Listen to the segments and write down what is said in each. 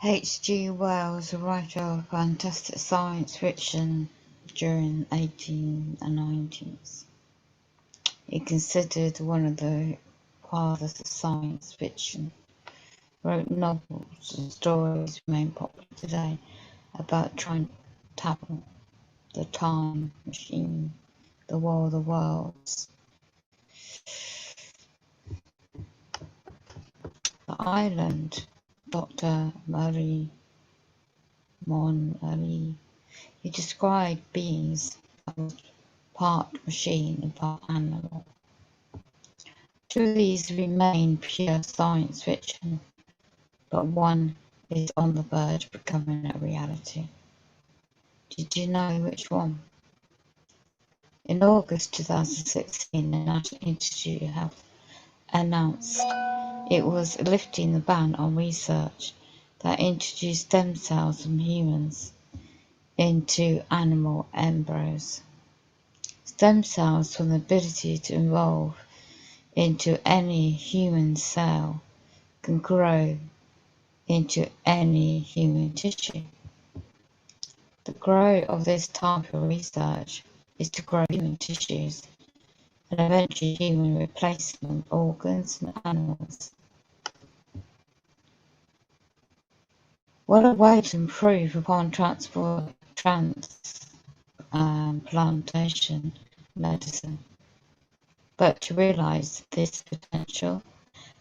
H. G. Wells, a writer of fantastic science fiction during the 1890s. He considered one of the fathers of science fiction. Wrote novels and stories remain popular today about trying to tackle the time machine, the War of the Worlds. The island, Dr. Marie Monnerie, he described beings that were part machine and part animal. Two of these remain pure science fiction, but one is on the verge of becoming a reality. Did you know which one? In August 2016, the National Institute of Health announced it was lifting the ban on research that introduced stem cells from humans into animal embryos. Stem cells have the ability to evolve into any human cell, can grow into any human tissue. The goal of this type of research is to grow human tissues and eventually human replacement organs in animals. What a way to improve upon transplantation medicine. But to realise this potential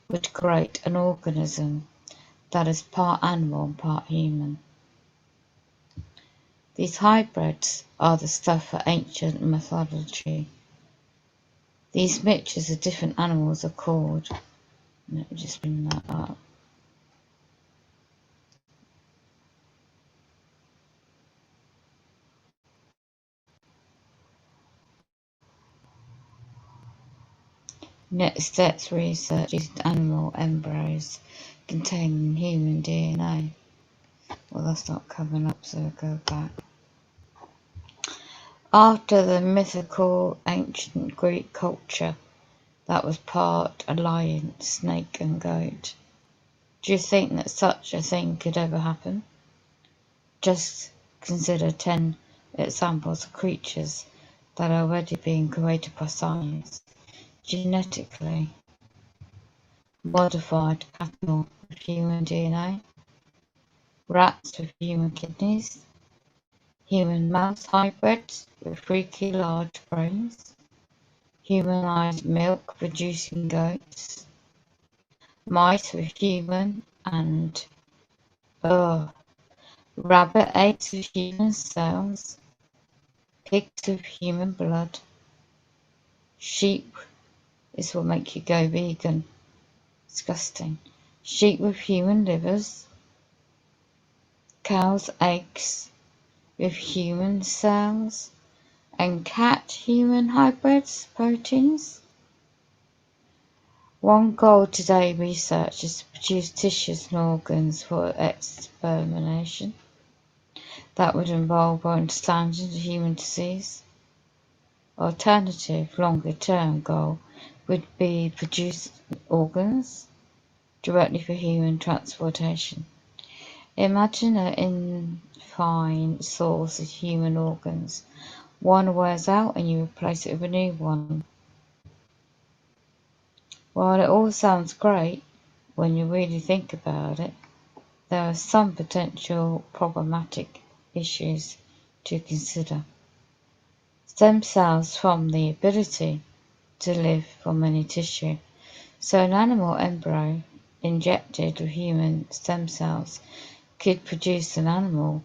would create an organism that is part animal and part human. These hybrids are the stuff of ancient mythology. These mixtures of different animals are called, let me just bring that up. Next steps research used animal embryos containing human DNA. Well, that's not coming up, so we'll go back. After the mythical ancient Greek culture that was part a lion, snake and goat, do you think that such a thing could ever happen? Just consider 10 examples of creatures that are already being created by science, genetically modified cattle with human DNA, rats with human kidneys, human mouse hybrids with freaky large brains, humanized milk producing goats, mice with human and rabbit eggs with human cells, pigs with human blood, sheep is what make you go vegan. Disgusting. Sheep with human livers, cows' eggs with human cells, and cat-human hybrids proteins. One goal today research is to produce tissues and organs for experimentation. That would involve our understanding of human disease. Alternative, longer-term goal would be produce organs directly for human transportation. Imagine an infinite source of human organs. One wears out and you replace it with a new one. While it all sounds great, when you really think about it, there are some potential problematic issues to consider. Stem cells form the ability to live from any tissue, so an animal embryo injected with human stem cells could produce an animal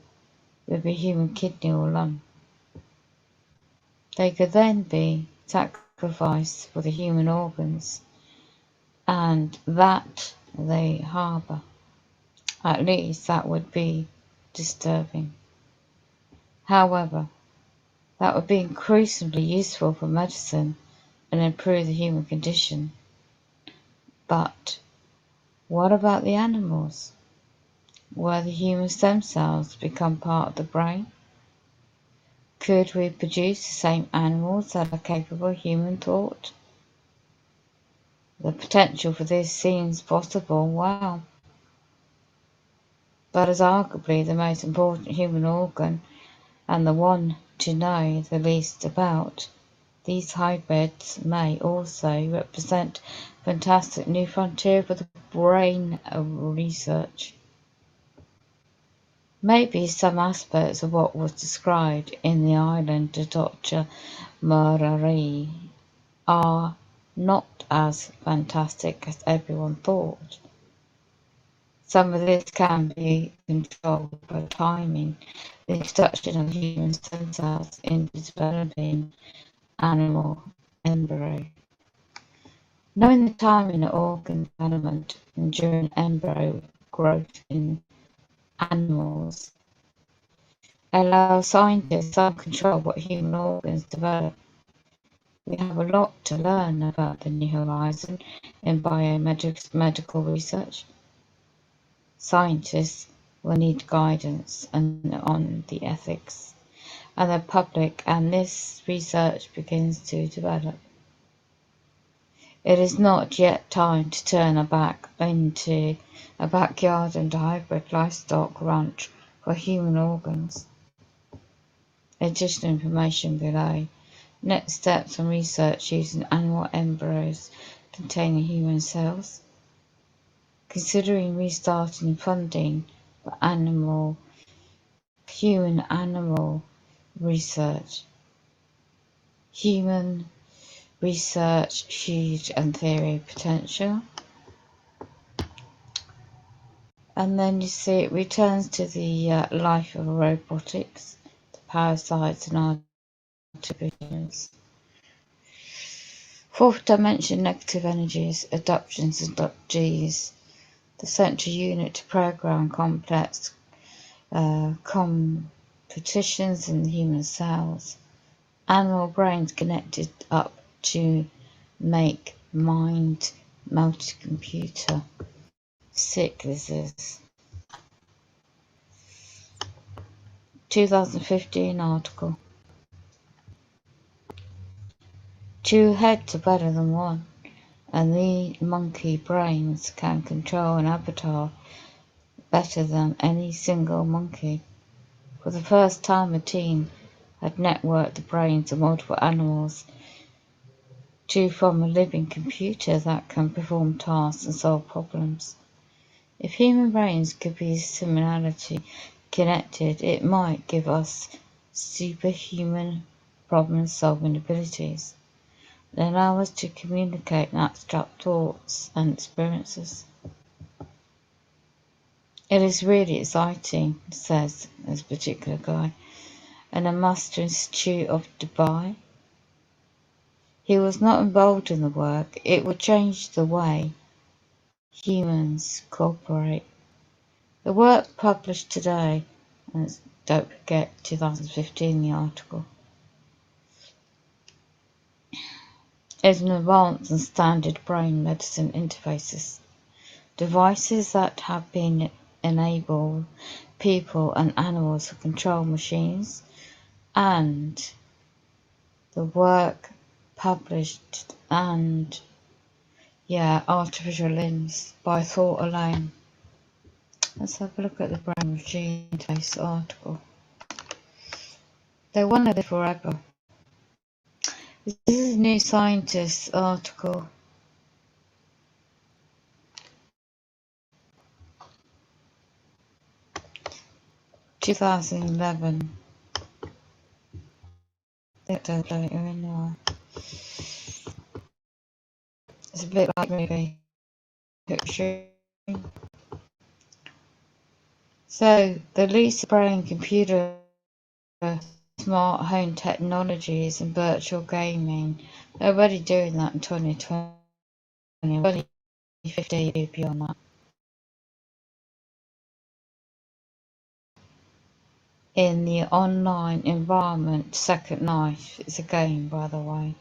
with a human kidney or lung. They could then be sacrificed for the human organs and that they harbour. At least that would be disturbing. However, that would be increasingly useful for medicine and improve the human condition. But what about the animals? Where the human stem cells become part of the brain? Could we produce the same animals that are capable of human thought? The potential for this seems possible. Wow. but is arguably the most important human organ and the one to know the least about. These hybrids may also represent a fantastic new frontier for the brain research. Maybe some aspects of what was described in The Island of Dr. Murray are not as fantastic as everyone thought. Some of this can be controlled by timing the introduction of human stem cells into developing animal embryo. Knowing the timing of organ development during embryo growth in animals allows scientists some control what human organs develop. We have a lot to learn about the new horizon in biomedical research. Scientists will need guidance on the ethics and the public, and this research begins to develop. It is not yet time to turn our back into a backyard and hybrid livestock ranch for human organs. Additional information below. Next steps on research using animal embryos containing human cells. Considering restarting funding for human-animal research. Human research, huge and theory potential. And then you see it returns to the life of robotics, the parasites and artificials. Fourth dimension, negative energies, adoptions and .Gs. The central unit to program complex competitions in the human cells. Animal brains connected up to make mind multi-computer. Sick this is. 2015 article. Two heads are better than one, and the monkey brains can control an avatar better than any single monkey. For the first time, a team had networked the brains of multiple animals to form a living computer that can perform tasks and solve problems. If human brains could be similarly connected, it might give us superhuman problem-solving abilities that allow us to communicate abstract thoughts and experiences. It is really exciting, says this particular guy, and the Master Institute of Dubai. He was not involved in the work. It would change the way humans cooperate. The work published today, and don't forget 2015 the article, is an advanced and standard brain medicine interfaces. Devices that have been enable people and animals to control machines, and the work published and artificial limbs by thought alone. Let's have a look at the brain machine interface article. They want to live forever. This is a New Scientist article. (2011). It's a bit like movie picture. So the Lucid Brain computer, smart home technologies and virtual gaming, they're already doing that in 2020, 2050 beyond that. In the online environment, Second Life is a game, by the way,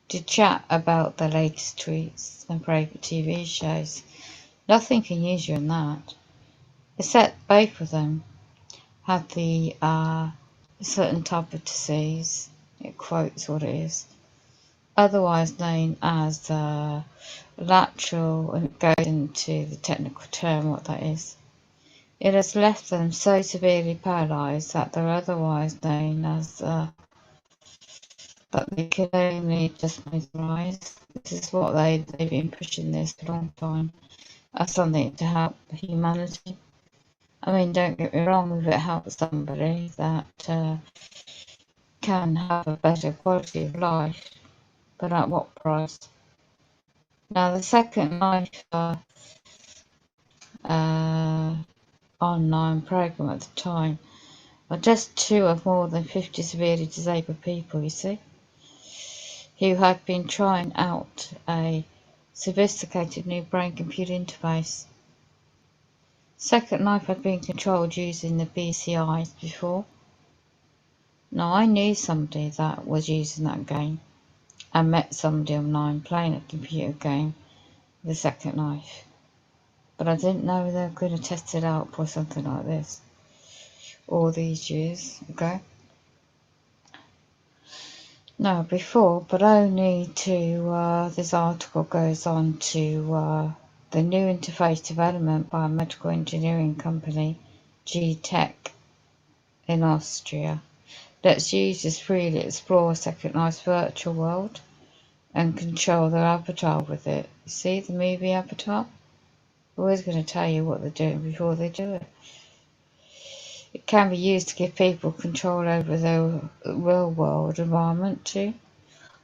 to chat about the latest tweets and favourite TV shows. Nothing can use you in that, except both of them have the certain type of disease. It quotes what it is, otherwise known as lateral, and it goes into the technical term what that is. It has left them so severely paralysed that they're otherwise known as that they could only just mesmerise. This is what they've been pushing this for a long time as something to help humanity. I mean, don't get me wrong, if it helps somebody that can have a better quality of life, but at what price? Now, the Second Life online program at the time are just two of more than 50 severely disabled people, you see, who had been trying out a sophisticated new brain-computer interface. Second Life had been controlled using the BCIs before. Now, I knew somebody that was using that game. I met somebody online playing a computer game, The Second Life. But I didn't know they were going to test it out for something like this all these years ago. No, before, but only to, this article goes on to the new interface development by a medical engineering company, G-Tech, in Austria. Let's users freely explore Second Life's virtual world and control their avatar with it. You see the movie Avatar? Always going to tell you what they're doing before they do it. It can be used to give people control over their real world environment too.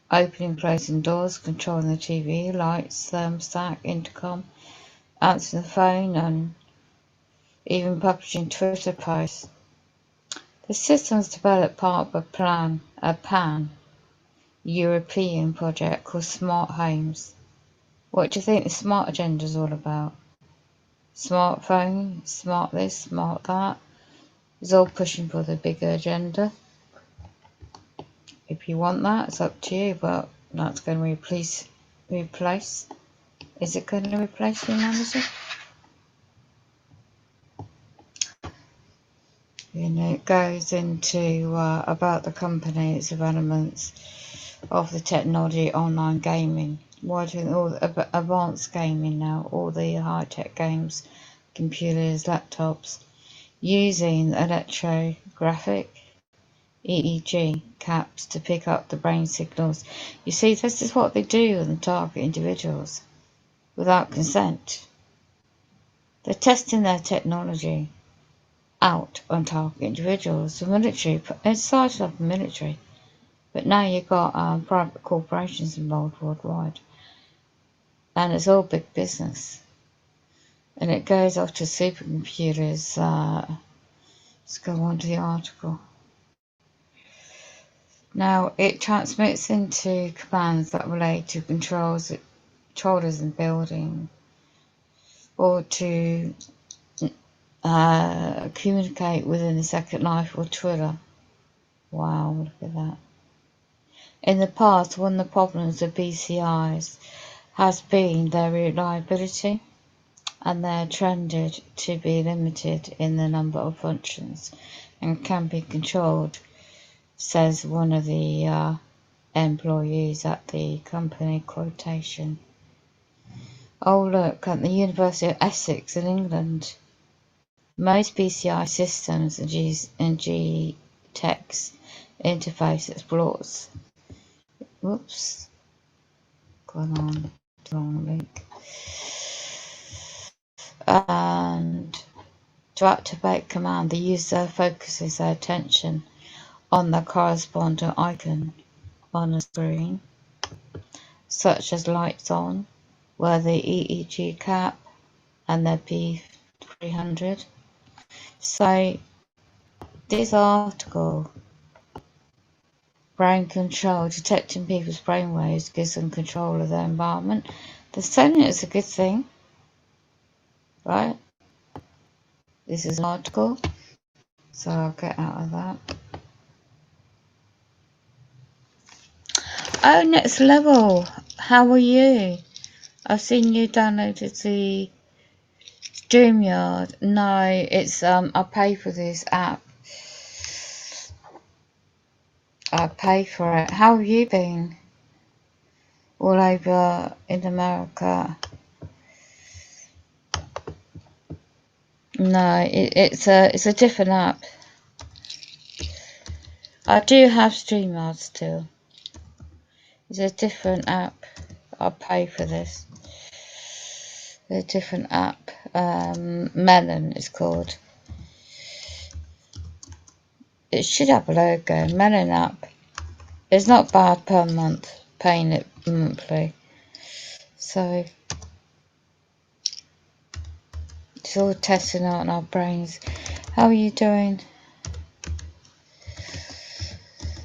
Opening and closing doors, controlling the TV, lights, thermostat, intercom, answering the phone, and even publishing Twitter posts. The system was developed part of a pan-European project called Smart Homes. What do you think the smart agenda is all about? Smartphone, smart this, smart that. It's all pushing for the bigger agenda. If you want that, it's up to you, but that's going to replace. Is it going to replace humanity? It goes into about the company's developments of the technology online gaming. Why do you think all the advanced gaming now, all the high-tech games, computers, laptops, using electrographic EEG caps to pick up the brain signals. You see, this is what they do and target individuals without consent. They're testing their technology out on target individuals. The military, it started off the military, but now you've got private corporations involved worldwide, and it's all big business. And it goes off to supercomputers. Let's go on to the article. Now, it transmits into commands that relate to controllers in building, or to communicate within the Second Life or Twitter. Wow, look at that. In the past, one of the problems of BCIs has been their reliability, and they're trended to be limited in the number of functions and can be controlled, says one of the employees at the company quotation. Oh, look, at the University of Essex in England, most BCI systems and G-Tech's interface explores. Whoops, gone on the wrong link. And to activate command, the user focuses their attention on the corresponding icon on the screen, such as lights on, where the EEG cap and the P300. So this article, brain control, detecting people's brainwaves gives them control of their environment. They're saying it's a good thing, right? This is an article, so I'll get out of that. Oh, Next Level, how are you? I've seen you downloaded the StreamYard. No, it's I pay for this app. I pay for it. How have you been? All over in America. No, it's a different app. I do have StreamYard still. It's a different app. I'll pay for this. A different app. Melon it's called. It should have a logo. Melon app. It's not bad per month, paying it monthly. So it's all testing out in our brains. How are you doing?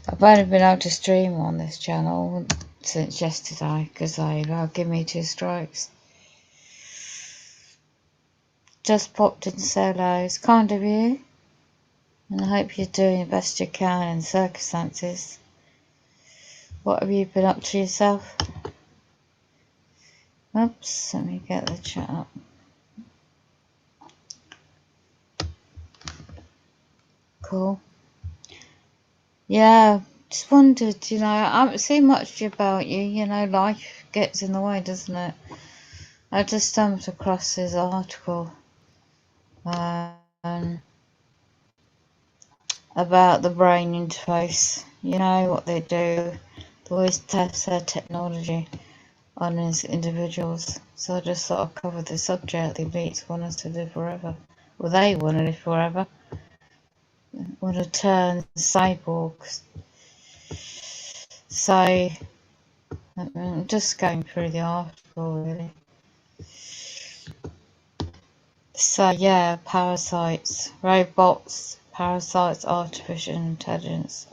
I've only been able to stream on this channel since yesterday because they give me 2 strikes. Just popped in to say hello. It's kind of you, and I hope you're doing the best you can in circumstances. What have you been up to yourself? Oops, let me get the chat up. Cool. Yeah, just wondered, you know, I haven't seen much about you, you know, life gets in the way, doesn't it? I just stumbled across this article about the brain interface. You know what they do, they always test their technology on these individuals. So I just thought I'd cover the subject. The elites want us to live forever. Well, they want to live forever. They want to turn cyborgs. So I'm just going through the article, really. So yeah, parasites, robots, parasites, artificial intelligence.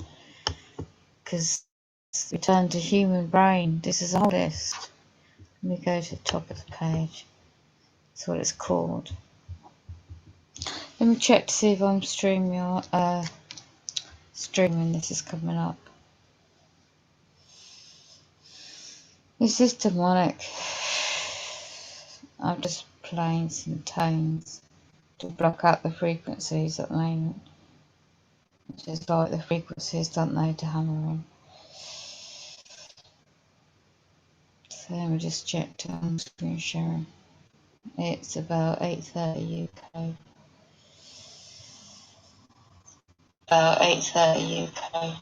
Because we turn to human brain. This is our list. Let me go to the top of the page. That's what it's called. Let me check to see if I'm streaming. This is coming up. This is demonic. I'm just playing some tones to block out the frequencies at the moment. Just like the frequencies don't know to hammer in. So let me just check to on screen sharing. It's about 8:30 UK. About 8:30 UK.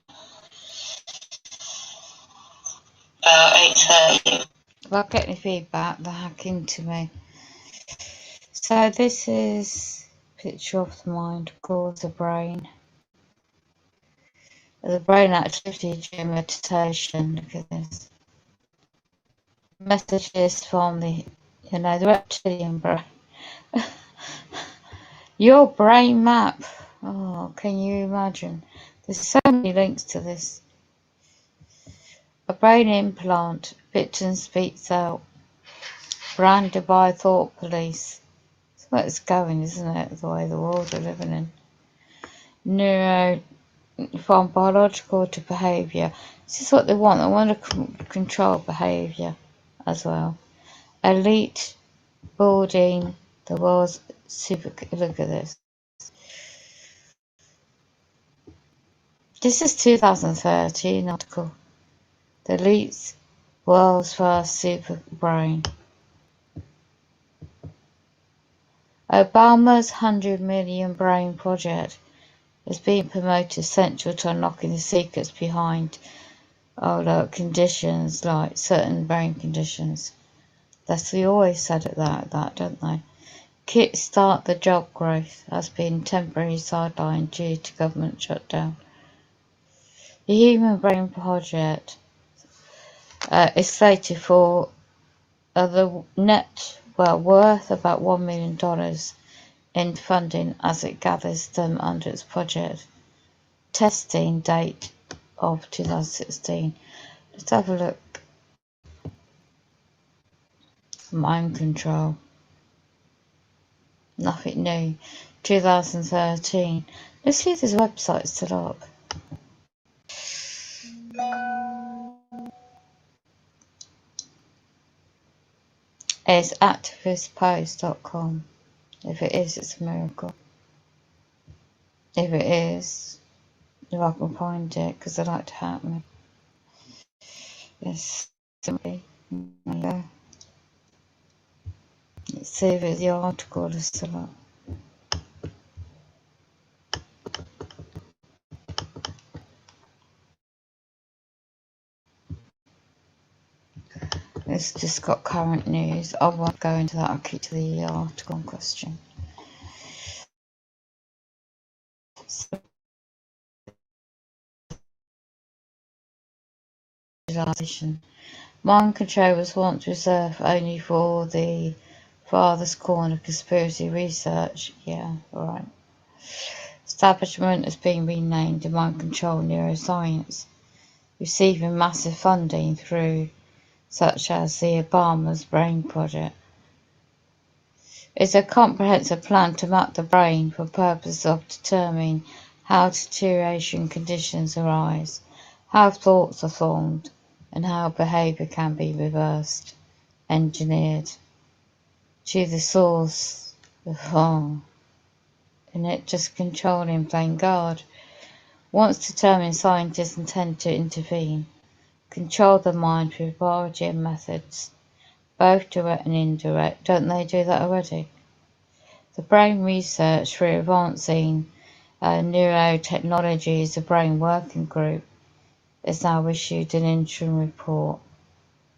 About 8:30. If I get any feedback, they're hacking to me. So this is a picture of the mind, of course, the brain. The brain activity during meditation. Look at this. Messages from the, you know, the reptilian brain. Your brain map. Oh, can you imagine? There's so many links to this. A brain implant. Victim speaks out. Branded by thought police. That's where it's going, isn't it? The way the world we're living in. Neuro, from biological to behaviour. This is what they want. They want to control behaviour as well. Elite building the world's super. Look at this. This is 2013 article. The elite's world's first super brain. Obama's 100 million brain project is being promoted, central to unlocking the secrets behind conditions like certain brain conditions. That's we always said it that, don't they? Kickstart the job growth has been temporarily sidelined due to government shutdown. The Human Brain Project is slated for the net worth about $1 million in funding as it gathers them under its project testing date of 2016. Let's have a look. Mind control. Nothing new. 2013. Let's see if this website's still up. It's activistpost.com. If it is, it's a miracle. If it is, if I can find it, because they like to hack me. It's simply. Let's see if the article is still up. it's just got current news. I won't go into that. I'll keep to the article in question. Mind control was once reserved only for the farthest corner conspiracy research. Yeah, right. Establishment has been renamed to Mind Control Neuroscience, receiving massive funding through such as the Obama's Brain Project. It's a comprehensive plan to map the brain for purposes of determining how deterioration conditions arise, how thoughts are formed, and how behaviour can be reversed, engineered to the source of harm, and it just controlling playing God. Once determined, scientists intend to intervene, control the mind through biology and methods, both direct and indirect. Don't they do that already? The Brain Research for Advancing Neurotechnologies, the Brain Working Group, has now issued an interim report,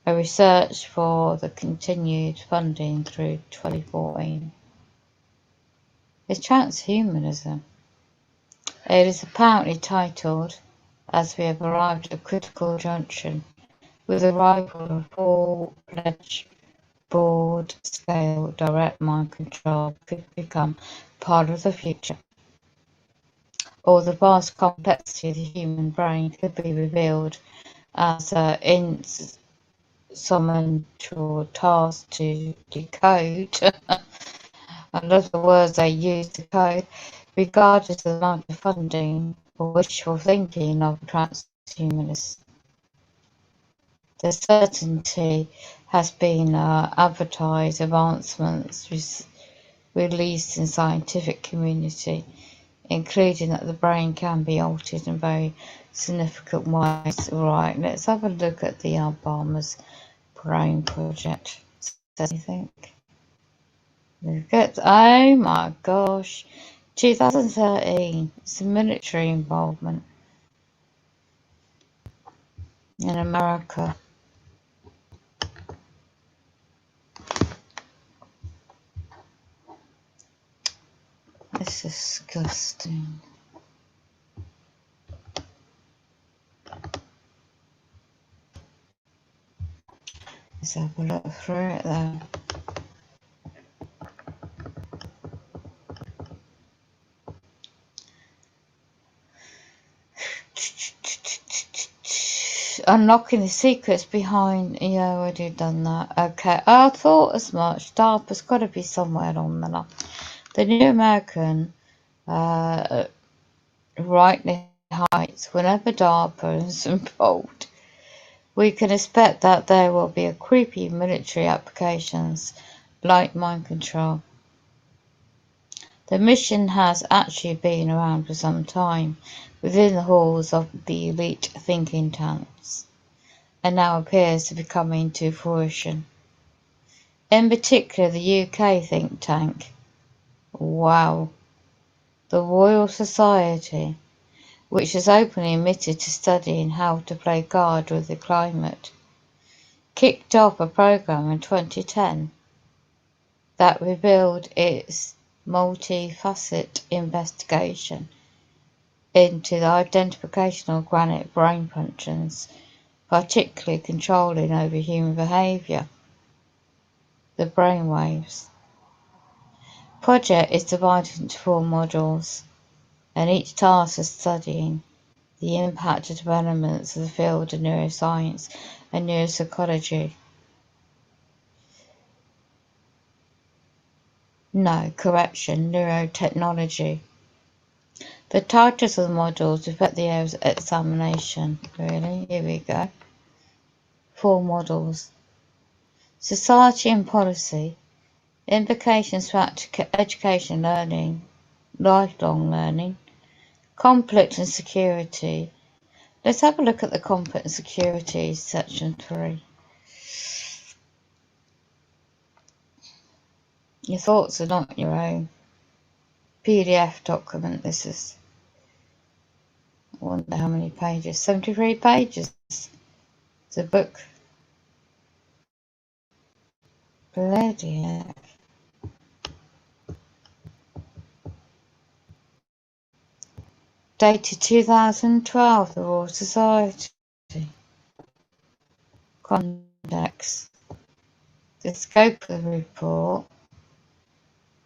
a research for the continued funding through 2014. It's transhumanism. It is apparently titled, "As We Have Arrived at a Critical Junction, with the arrival of full-fledged broad-scale direct mind control could become part of the future, or the vast complexity of the human brain could be revealed as an insurmountable task to decode." I love the words they use to code, regardless of the amount of funding or wishful thinking of transhumanists. The certainty has been advertised advancements released in scientific community, including that the brain can be altered in very significant ways. Right, let's have a look at the Obama's Brain Project. Does anything? Look at, oh my gosh, 2013, it's military involvement in America. It's disgusting. Let's have a look through it though. Unlocking the secrets behind. Yeah, I already done that. Okay, I thought as much. DARPA's got to be somewhere along the line. The New American rightly heights. Whenever DARPA is involved, we can expect that there will be a creepy military applications like mind control. The mission has actually been around for some time within the halls of the elite thinking tanks, and now appears to be coming to fruition. In particular, the UK think tank, wow, the Royal Society, which has openly admitted to studying how to play God with the climate, kicked off a program in 2010 that revealed its multi-facet investigation into the identification of organic brain functions, particularly controlling over human behaviour, the brainwaves. Project is divided into 4 modules, and each task is studying the impact of developments of the field of neuroscience and neuropsychology. No, correction, neurotechnology. The titles of the modules reflect the areas of examination. Really? Here we go. 4 models. Society and policy. Implications for education, learning, lifelong learning. Conflict and security. Let's have a look at the conflict and security, section 3. Your thoughts are not your own. PDF document, this is. I wonder how many pages. 73 pages. It's a book. Bloody heck. Dated 2012, the Royal Society. Context. The scope of the report.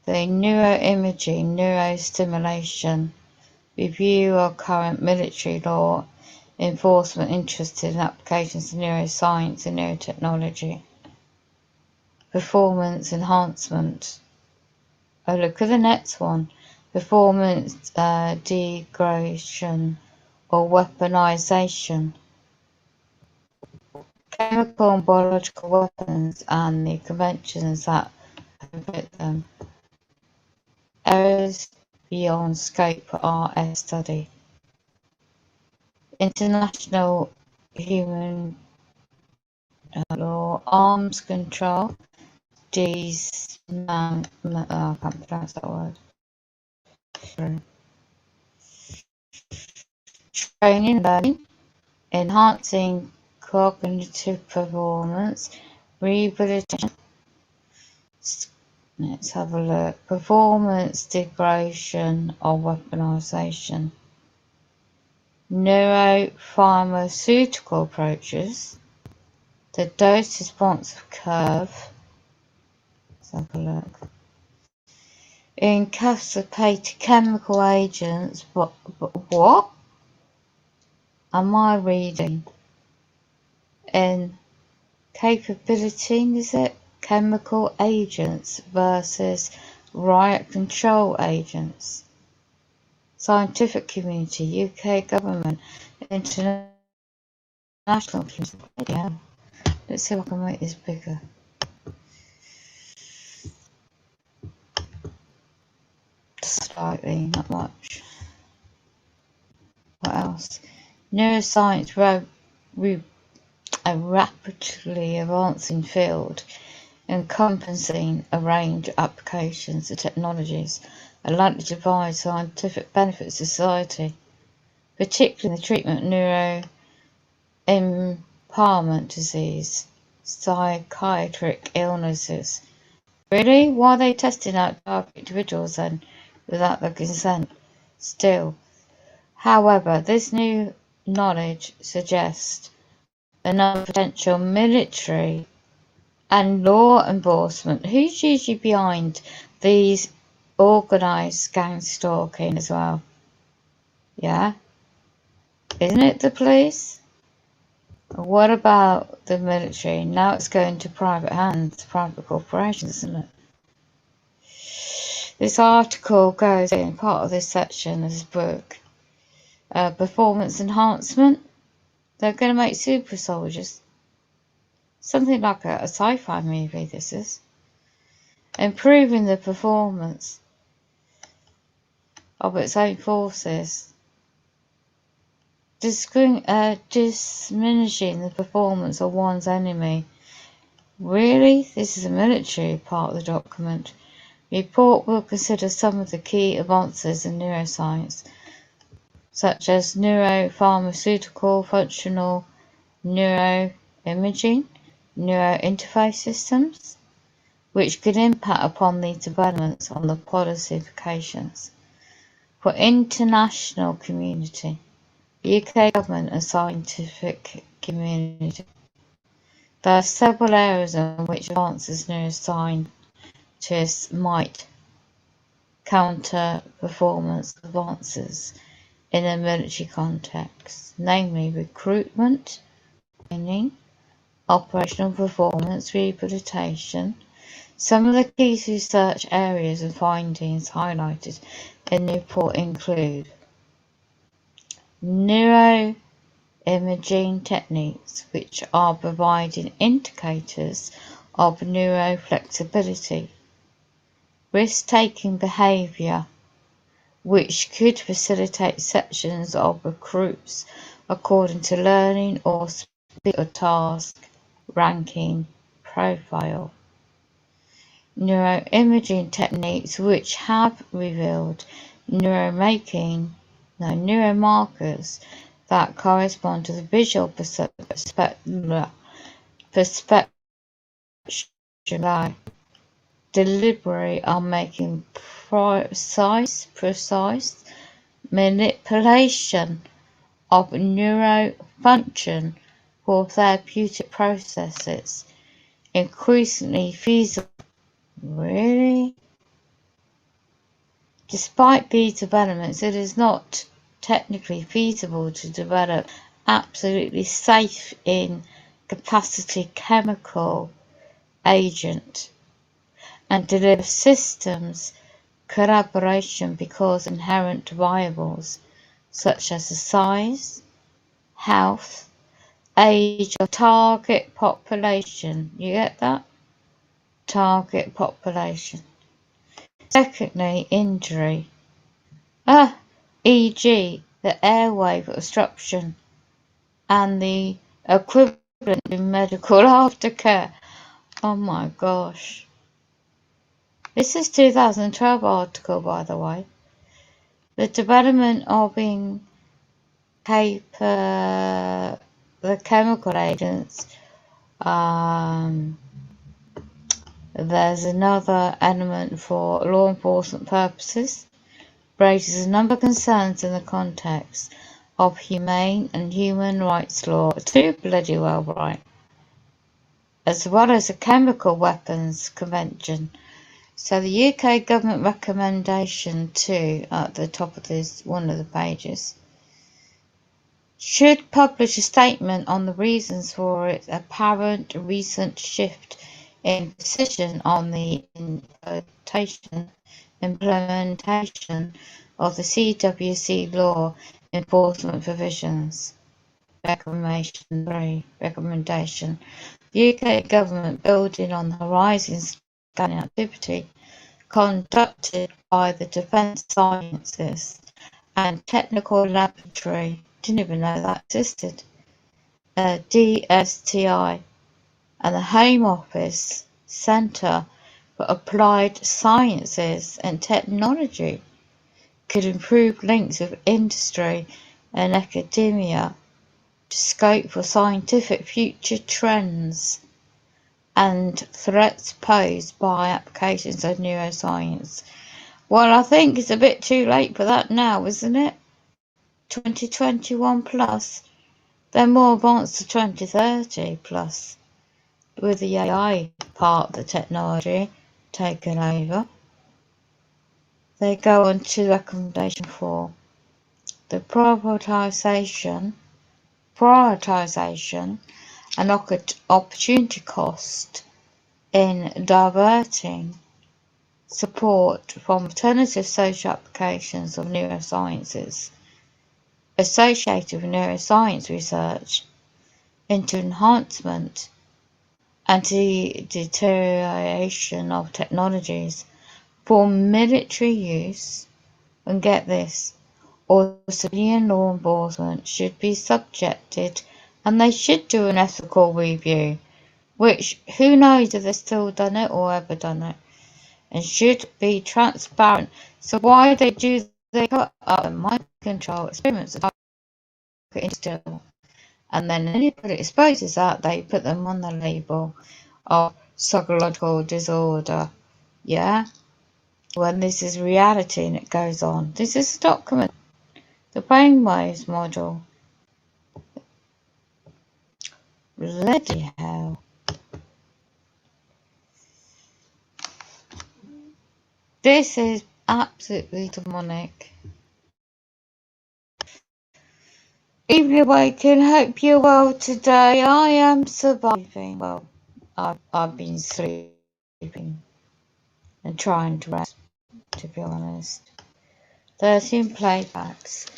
The neuroimaging, neurostimulation, review of current military law, enforcement interested in applications of neuroscience and neurotechnology. Performance enhancement. Oh, look at the next one. Performance degradation or weaponization. Chemical and biological weapons and the conventions that prohibit them. Areas beyond scope are a study. International human law, arms control, I can't pronounce that word. Training, learning, enhancing cognitive performance, rehabilitation. Let's have a look. Performance degradation or weaponization. Neuropharmaceutical approaches. The dose response curve. Let's have a look. Encapsulated chemical agents. What am I reading? In capability, is it? Chemical agents versus riot control agents. Scientific community, UK government, international community. Yeah. Let's see if I can make this bigger. Slightly, not much. What else? Neuroscience, a rapidly advancing field encompassing a range of applications and technologies are likely to provide scientific benefits to society, particularly in the treatment of neuroimpairment disease, psychiatric illnesses. Really? Why are they testing out dark individuals then without their consent? Still. However, this new knowledge suggests another potential military and law enforcement. Who's usually behind these organised gang stalking as well? Yeah? Isn't it the police? What about the military? Now it's going to private hands, private corporations, isn't it? This article goes in part of this section of this book. Performance enhancement. They're going to make super soldiers. Something like a sci-fi movie, this is. Improving the performance of its own forces. Diminishing the performance of one's enemy. Really? This is a military part of the document. The report will consider some of the key advances in neuroscience, such as neuropharmaceutical, functional neuroimaging, neurointerface systems, which could impact upon these developments on the policy implications. For international community, the UK government and scientific community, there are several areas in which advances neuroscientists might counter performance advances in a military context, namely recruitment, training, operational performance, rehabilitation. Some of the key research areas and findings highlighted in the report include neuroimaging techniques, which are providing indicators of neuroflexibility, risk-taking behaviour, which could facilitate sections of recruits according to learning or speed or task ranking profile. Neuroimaging techniques which have revealed neuromarkers that correspond to the visual perception July, deliberate on making precise manipulation of neurofunction for therapeutic processes increasingly feasible. Really? Despite these developments, it is not technically feasible to develop absolutely safe in capacity chemical agent and deliver systems collaboration because inherent variables such as the size, health, age of target population. You get that? Target population. Secondly, injury. E.g. the airway obstruction and the equivalent in medical aftercare. Oh my gosh. This is 2012 article, by the way. The development of the chemical agents. There's another element for law enforcement purposes. Raises a number of concerns in the context of humane and human rights law. Too bloody well right. As well as the Chemical Weapons Convention. So the UK government recommendation too, at the top of this one of the pages, should publish a statement on the reasons for its apparent recent shift in position on the implementation of the CWC law enforcement provisions. Recommendation 3. Recommendation. The UK government, building on the horizon scanning activity conducted by the Defence Sciences and Technical Laboratory, didn't even know that existed, DSTI, and the Home Office Centre for Applied Sciences and Technology could improve links with industry and academia to scope for scientific future trends and threats posed by applications of neuroscience. Well, I think it's a bit too late for that now, isn't it? 2021 plus. They're more advanced to 2030 plus, with the AI part of the technology taken over. They go on to recommendation 4. The prioritization and opportunity cost in diverting support from alternative social applications of neurosciences associated with neuroscience research into enhancement and the deterioration of technologies for military use, and get this, or civilian law enforcement should be subjected, and they should do an ethical review, which who knows if they've still done it or ever done it, and should be transparent. So why they cut up mind control experiments still, and then anybody exposes that, they put them on the label of psychological disorder. Yeah? When this is reality and it goes on. This is a document. The brainwaves model. Bloody hell. This is absolutely demonic. Evening Awaken, hope you're well today. I am surviving. Well, I've been sleeping and trying to rest, to be honest. 13 playbacks.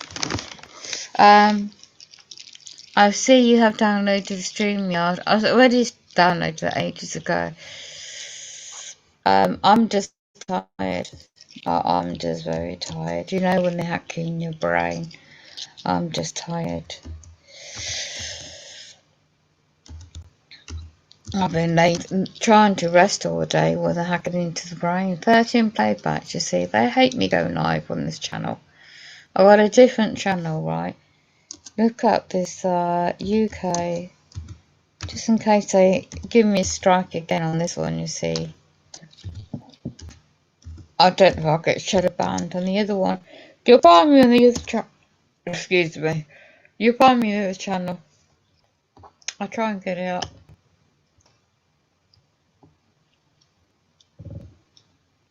I see you have downloaded StreamYard. I was already downloaded it ages ago. I'm just tired. I'm just very tired. You know when they're hacking your brain. I'm just tired. I've been late trying to rest all day while they're hacking into the brain. 13 playbacks, you see. They hate me going live on this channel. I've got a different channel, right? Look up this UK Just in case they give me a strike again on this one, you see. I don't know if I'll get shadow banned on the other one. You'll find me on the other channel. Excuse me. You'll find me on the other channel. I'll try and get it up.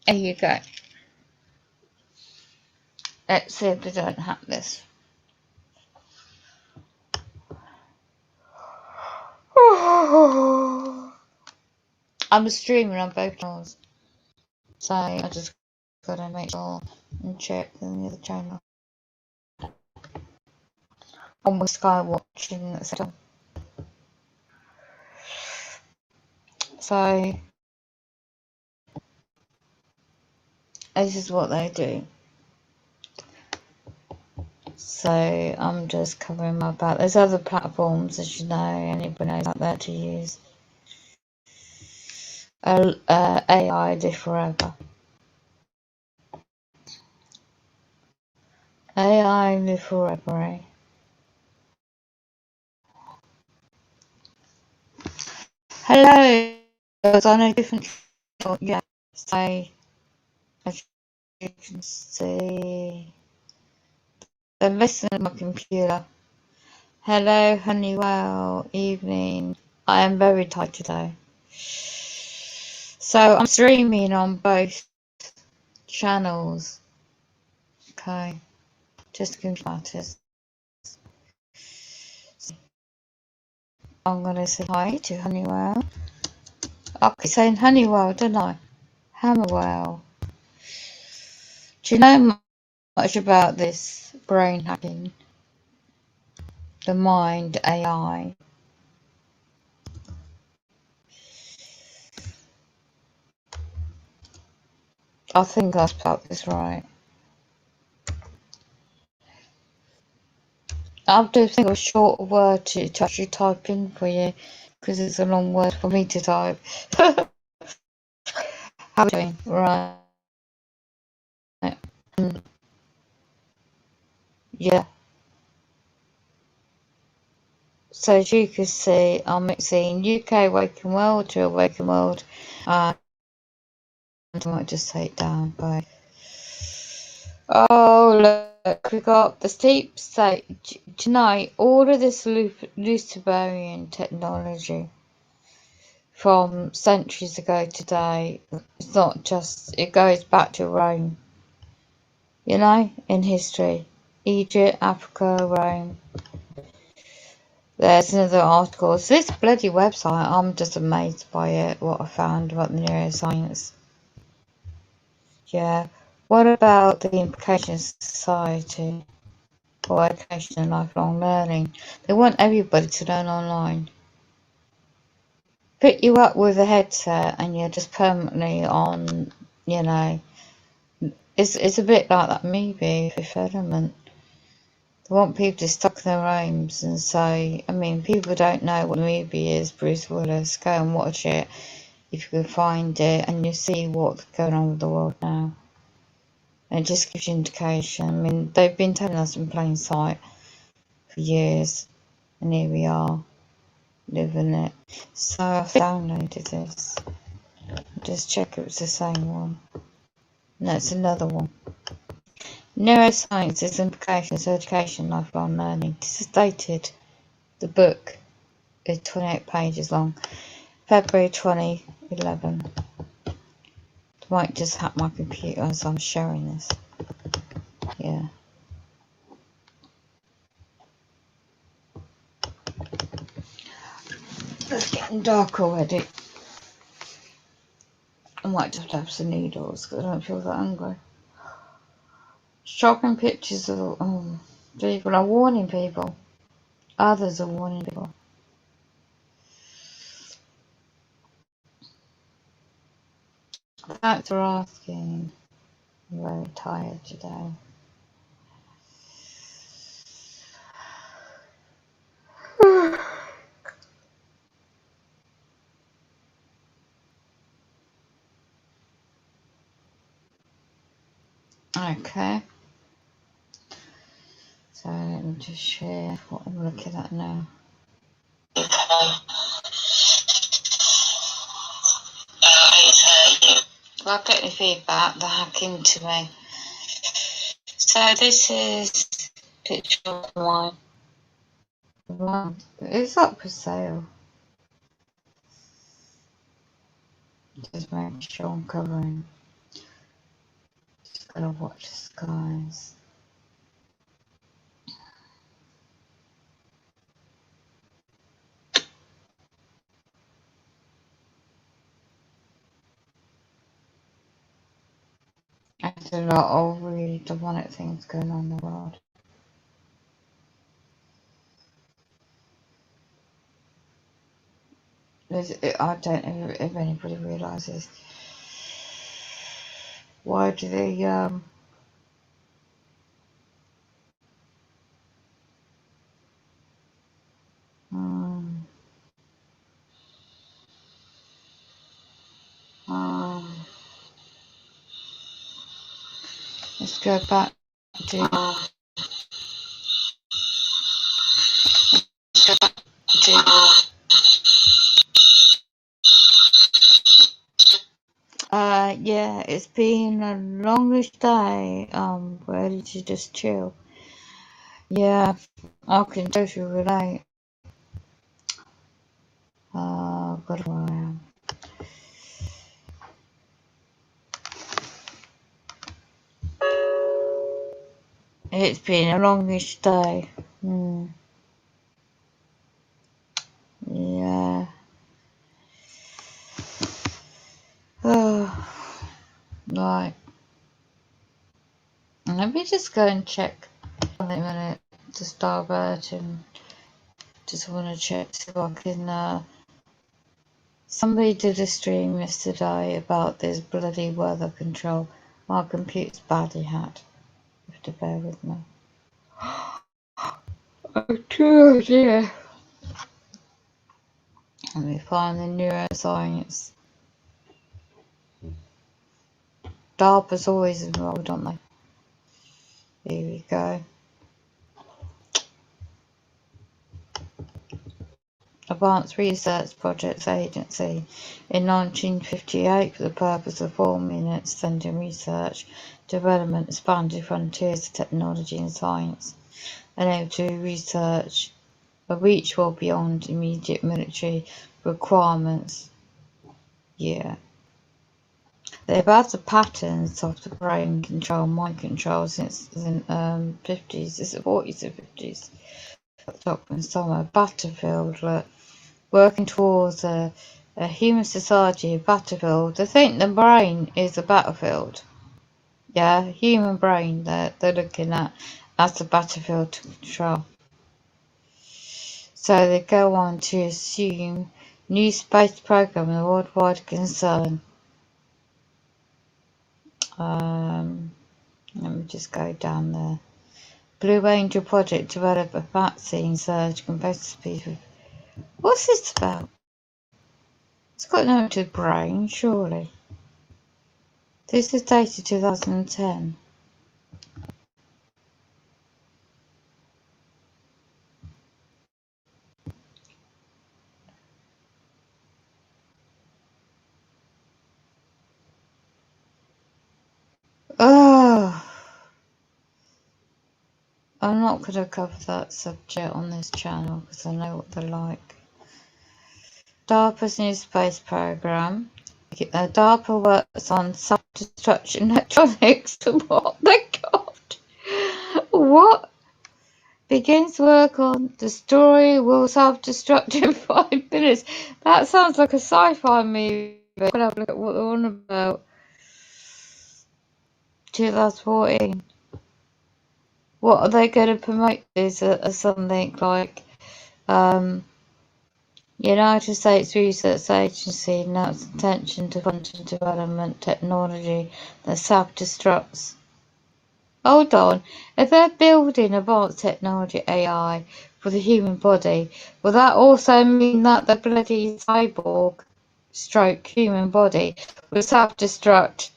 There you go. Let's see if they don't hack this. I'm streaming on both channels, so I just gotta make sure and check on the other channel. On with Sky watching, etc. So this is what they do. So I'm just covering my back. There's other platforms, as you know, anybody knows out there to use. AI live forever. AI live forever, eh? Hello, I was on a different channel, yeah. So as you can see, they're messing with my computer. Hello, Honeywell, evening. I am very tired today. So I'm streaming on both channels. Okay, just matters. I'm gonna say hi to Honeywell. I keep saying Honeywell, don't I? Hammerwell. Do you know much about this brain hacking? The mind AI. I think I spelled this right. I'll do think of a short word to actually type in for you, because it's a long word for me to type. How are you doing? Right. Yeah. So as you can see, I'm mixing UK Waking World to Awaken World. I might just take it down by. Oh, look, we got the steep state. Tonight, all of this Luciferian technology from centuries ago today, it's not just, it goes back to Rome, you know, in history. Egypt, Africa, Rome. There's another article. So this bloody website, I'm just amazed by it, what I found about the neuroscience. Yeah. What about the implications of society for education and lifelong learning? They want everybody to learn online. Pick you up with a headset and you're just permanently on, you know. It's a bit like that movie, Fifth Element. They want people to stuck in their homes and say, I mean, people don't know what the movie is, Bruce Willis. Go and watch it if you can find it, and you see what's going on with the world now. And it just gives you indication. I mean, they've been telling us in plain sight for years, and here we are, living it. So I've downloaded this. Just check it was the same one. No, it's another one. Neuroscience's implications of education, lifelong learning. This is dated. The book is 28 pages long. February 2011. Might just hack my computer as I'm sharing this. Yeah. It's getting dark already. I might just have some needles because I don't feel that hungry. Shocking pictures of people are warning people. Others are warning people. Thanks for asking. I'm very tired today. Okay. So let me just share what I'm looking at now. I'll get any feedback, they'll hack into me. So this is a picture of mine. It's up for sale. Just make sure I'm covering. Just gotta watch the skies. There's a lot of really demonic things going on in the world. I don't know if anybody realises. Why do they let's go back to yeah, it's been a longish day. Ready to just chill. Yeah, I can totally relate. But where I am. It's been a longish day. Yeah. Right. Let me just go and check. Wait a minute. The Starbird, and just want to check so I can. Somebody did a stream yesterday about this bloody weather control. My computer's badly hacked. You have to bear with me. Oh dear. Let me find the neuroscience. DARPA's always involved, aren't they? Here we go. Advanced Research Projects Agency in 1958 for the purpose of forming and extending research, development, expanding frontiers of technology and science, and able to research a reach well beyond immediate military requirements. Yeah. They've had the patterns of the brain control, mind control since the 50s, is it 40s or 50s? Dr. Sommer Butterfield, working towards a human society, a battlefield. They think the brain is a battlefield. Yeah, human brain they're looking at as the battlefield to control. So they go on to assume new space program and worldwide concern. Let me just go down there. Blue Angel Project develop a vaccine surge competitive. What's this about? It's got nothing to the brain, surely. This is dated 2010. Oh, I'm not going to cover that subject on this channel because I know what they're like. DARPA's new space program. DARPA works on self-destruction electronics. What the god? What? Begins work on the story will self-destruct in 5 minutes. That sounds like a sci-fi movie. I'm gonna have a look at what they're on about. 2014. What are they going to promote this as something like United States Research Agency announced intention to quantum development technology that self-destructs. Hold on, if they're building advanced technology AI for the human body, will that also mean that the bloody cyborg stroke human body will self-destruct?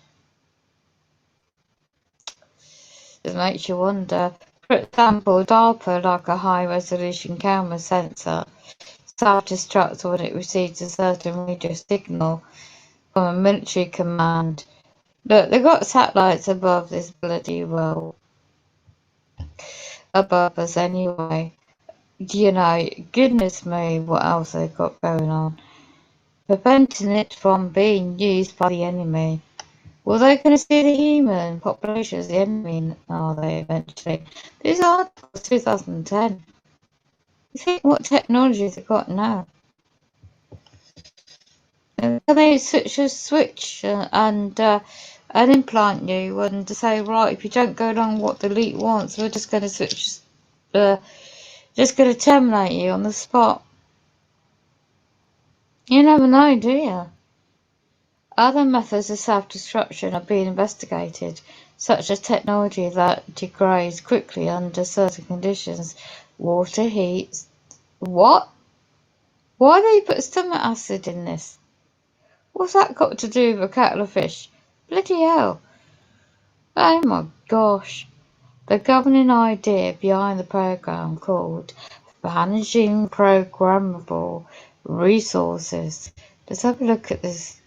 It makes you wonder. For example, DARPA, like a high-resolution camera sensor, self-destructs when it receives a certain radio signal from a military command Look, they've got satellites above this bloody world, above us anyway. You know, goodness me, what else they've got going on. Preventing it from being used by the enemy. Well, they're going to see the human population as the enemy, are they, eventually? This article is 2010. You think what technology they've got now? Can they switch and implant you and to say, right, if you don't go along what the elite wants, we're just going to switch, just going to terminate you on the spot. You never know, do you? Other methods of self-destruction are being investigated, such as technology that degrades quickly under certain conditions. Water heats. What? Why do you put stomach acid in this? What's that got to do with a kettle of fish? Bloody hell. Oh my gosh. The governing idea behind the program called Managing Programmable Resources. Let's have a look at this.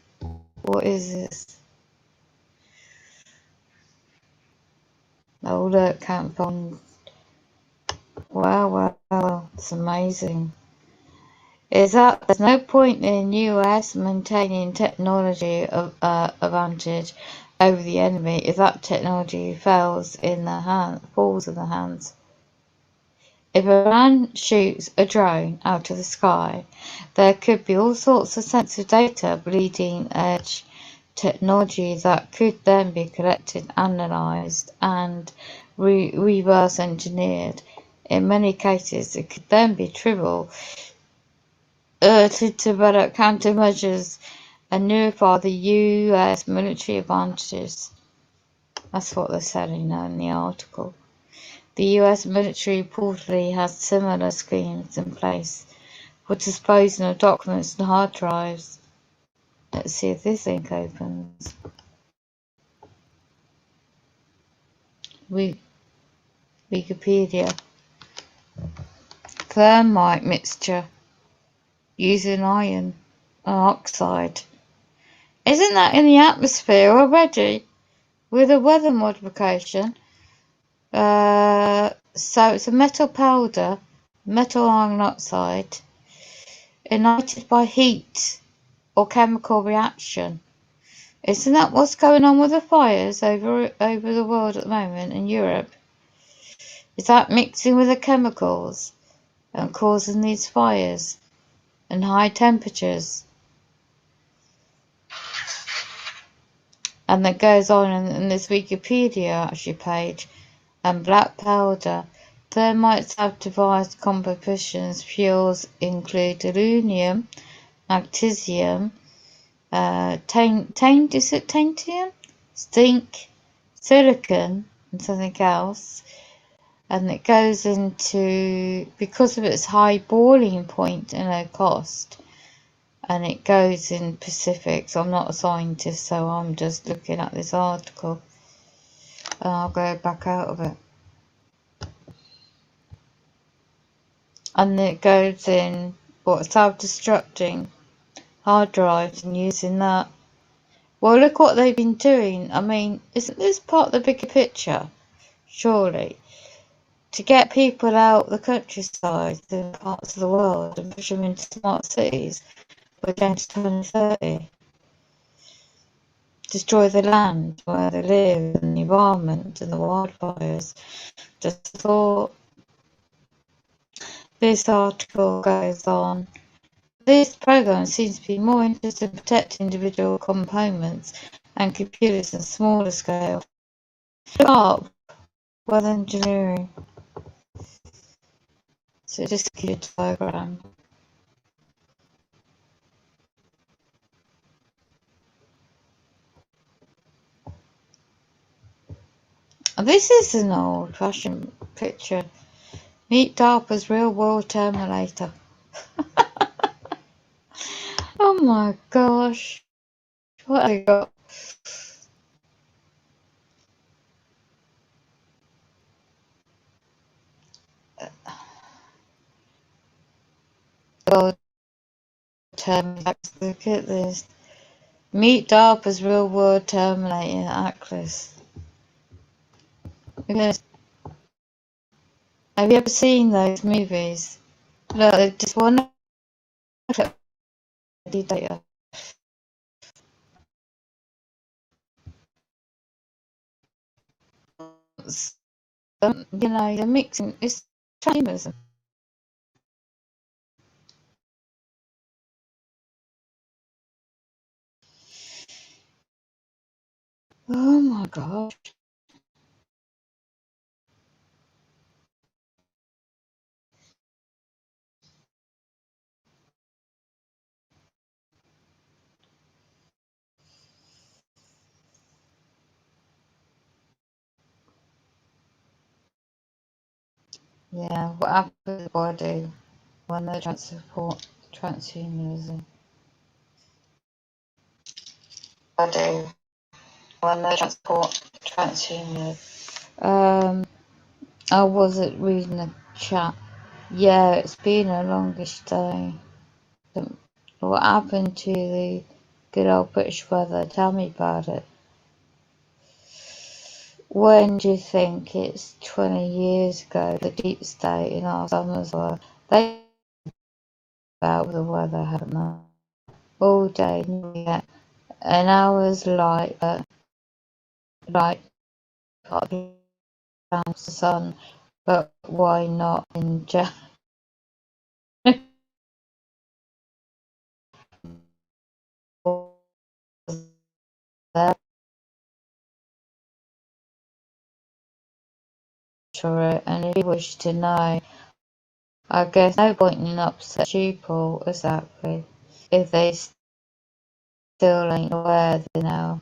What is this? Oh look, Camp Bond. Wow, it's amazing. Is that there's no point in US maintaining technology advantage over the enemy if that technology falls in the hands. If Iran shoots a drone out of the sky, there could be all sorts of sensitive data, bleeding edge technology that could then be collected, analysed, and reverse engineered. In many cases, it could then be trivial to develop countermeasures and nullify the US military advantages. That's what they're saying now in the article. The US military reportedly has similar schemes in place for disposing of documents and hard drives. Let's see if this link opens. Wikipedia. Thermite mixture using iron oxide. Isn't that in the atmosphere already with a weather modification? So it's a metal powder, metal iron oxide, ignited by heat or chemical reaction. Isn't that what's going on with the fires over the world at the moment in Europe? Is that mixing with the chemicals and causing these fires and high temperatures? And that goes on in this Wikipedia actually page. And black powder. Thermites have devised compositions. Fuels include aluminium, magnesium, tantalum, zinc, silicon, and something else. And it goes into, because of its high boiling point and low cost, and it goes in specifics. I'm not a scientist, so I'm just looking at this article, and I'll go back out of it. And it goes in self-destructing hard drives and using that. Well, look what they've been doing. I mean, isn't this part of the bigger picture? Surely. To get people out the countryside in parts of the world and push them into smart cities by 2030. Destroy the land where they live and the environment and the wildfires. Just thought. This article goes on. This program seems to be more interested in protecting individual components and computers on a smaller scale. Sharp, weather engineering. So just give it a diagram. This is an old-fashioned picture. Meet DARPA's real-world Terminator. Oh my gosh. What have I got? God, Terminator. Look at this. Meet DARPA's Real World Terminator Atlas. Because, have you ever seen those movies? Look, just one data. You know, they're mixing. It's transhumanism. Oh my gosh. Yeah, what happens to the body when they transport transhumanism? Body when they transport transhumanism. I wasn't reading the chat. Yeah, it's been a longish day. What happened to the good old British weather? Tell me about it. When do you think? It's 20 years ago, the deep state in our summers were. They about the weather, haven't they? All day, yeah. An hour's light, light around the sun, but why not in January? And if you wish to know, I guess no point in upset people exactly if they still ain't aware, you know.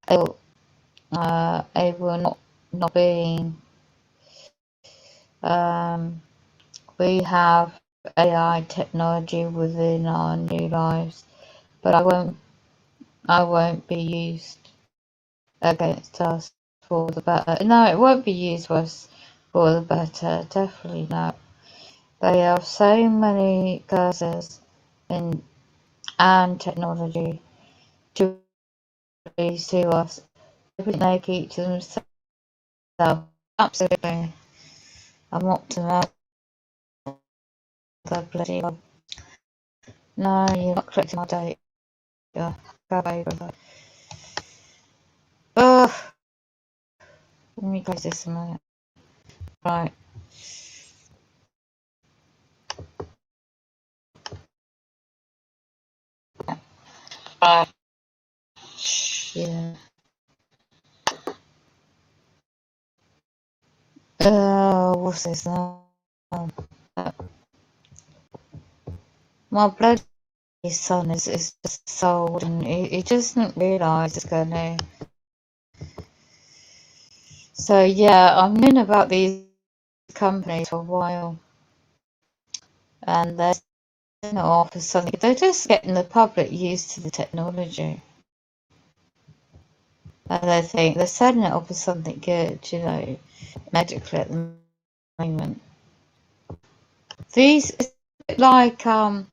They will not being. We have AI technology within our new lives, but I won't be used against us for the better. No, it won't be used for us for the better. Definitely not. They have so many curses and technology to release to us. Everything they keep to themselves. Absolutely. I'm optimistic. The bloody love. No, you're not collecting my data. Go away, brother. Ugh. Let me close this a minute. Right. Yeah. What's this now? My bloody son is just sold and he doesn't realise it's gonna. So yeah, I've known about these companies for a while, and they're selling it off as something. They're just getting the public used to the technology, and they think they're selling it off as something good, you know, medically at the moment. These it's like a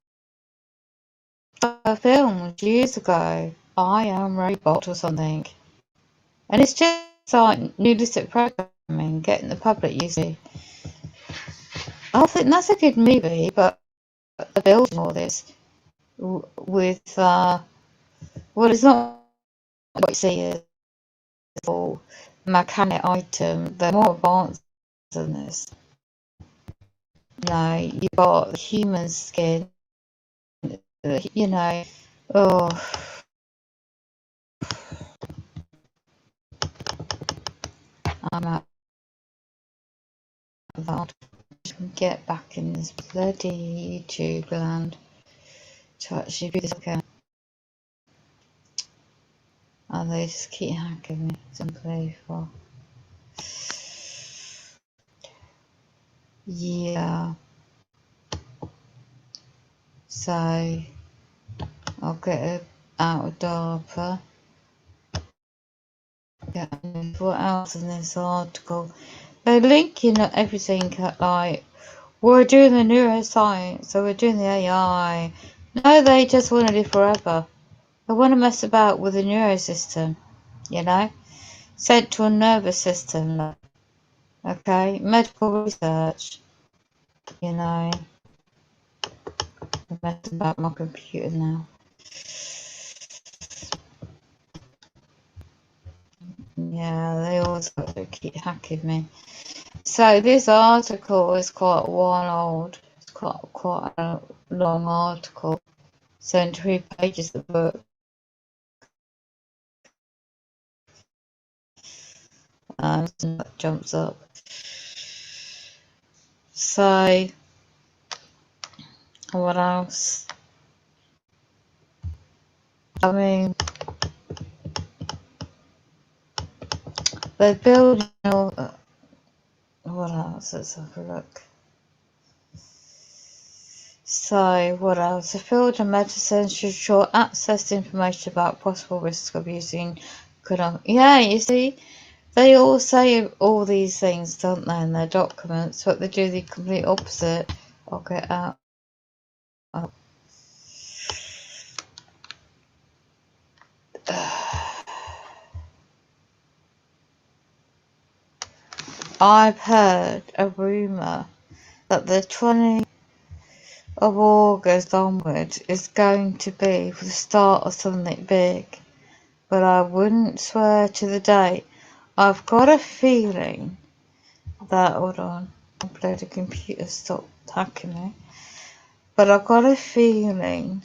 film years ago, I Am Robot or something, and it's just like realistic programming, getting the public used to. I think that's a good movie, but the building all this with well, it's not what you see as all mechanic item. They're more advanced than this. You know, you've got human skin. You know, oh, I'm out of that. Get back in this bloody YouTube land to actually do this again. And they just keep hacking me. It's unbelievable. Yeah. So I'll get it out of DARPA. Yeah, what else in this article? They're linking everything like we're doing the neuroscience, so we're doing the AI. No, they just want to live forever. They want to mess about with the neurosystem, you know? Central nervous system, okay? Medical research, you know? I'm messing about my computer now. Yeah, they always like to keep hacking me. So this article is quite a while old. It's quite a long article. 73 pages of the book. That jumps up. So what else? I mean, they're building all. What else? Let's have a look. So what else? The field of medicine should show access to information about possible risks of using. Yeah, you see, they all say all these things, don't they, in their documents, but they do the complete opposite. I'll get out. I've heard a rumour that the 20th of August onwards is going to be the start of something big, but I wouldn't swear to the date. I've got a feeling that, hold on, I'll play the computer, stop hacking me, but I've got a feeling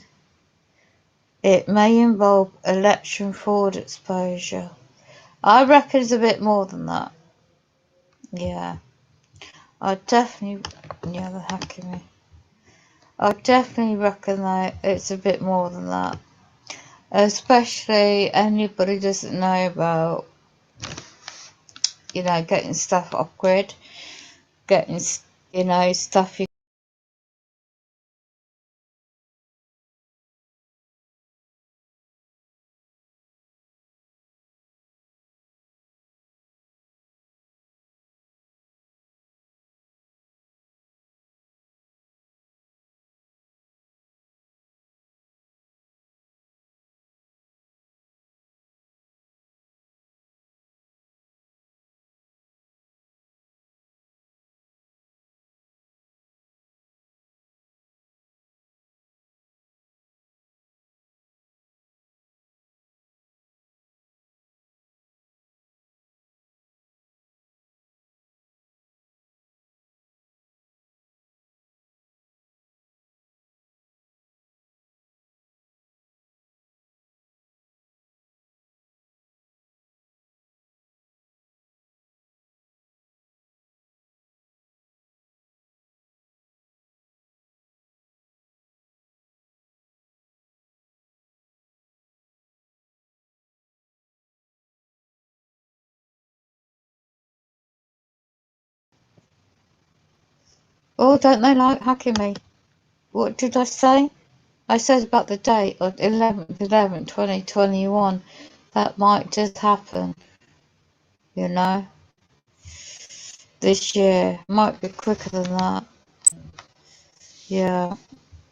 it may involve election fraud exposure. I reckon it's a bit more than that. Yeah, I definitely, yeah, they're hacking me. I definitely reckon that it's a bit more than that. Especially anybody doesn't know about, you know, getting stuff off grid, getting, you know, stuff you. Oh, don't they like hacking me? What did I say? I said about the date of 11/11/2021. That might just happen, you know, this year. Might be quicker than that. Yeah,